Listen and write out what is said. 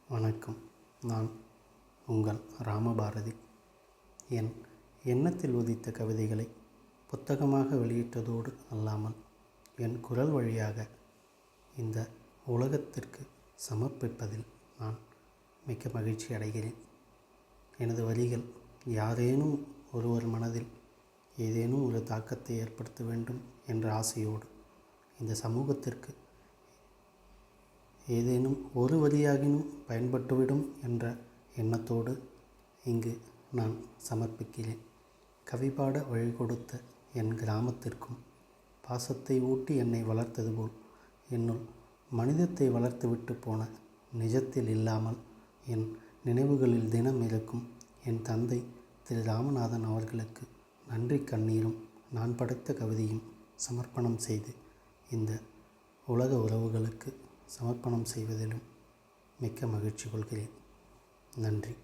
வணக்கம். நான் உங்கள் ராமபாரதி. என் எண்ணத்தில் உதித்த கவிதைகளை புத்தகமாக வெளியிட்டதோடு அல்லாமல் என் குரல் வழியாக இந்த உலகத்திற்கு சமர்ப்பிப்பதில் நான் மிக்க மகிழ்ச்சி அடைகிறேன். எனது வரிகள் யாரேனும் ஒருவர் மனதில் ஏதேனும் ஒரு தாக்கத்தை ஏற்படுத்த வேண்டும் என்ற ஆசையோடு, இந்த சமூகத்திற்கு ஏதேனும் ஒரு வழியாகினும் பயன்பட்டுவிடும் என்ற எண்ணத்தோடு இங்கு நான் சமர்ப்பிக்கிறேன். கவிபாட வழி கொடுத்த என் கிராமத்திற்கும், பாசத்தை ஊட்டி என்னை வளர்த்தது போல் என்னுள் மனிதத்தை வளர்த்துவிட்டு போன, நிஜத்தில் இல்லாமல் என் நினைவுகளில் தினம் இருக்கும் என் தந்தை திரு ராமநாதன் அவர்களுக்கு நன்றி கண்ணீரும் நான் படைத்த கவிதையும் சமர்ப்பணம் செய்து இந்த உலக உறவுகளுக்கு சமர்ப்பணம் செய்வதிலும் மிக்க மகிழ்ச்சி கொள்கிறேன். நன்றி.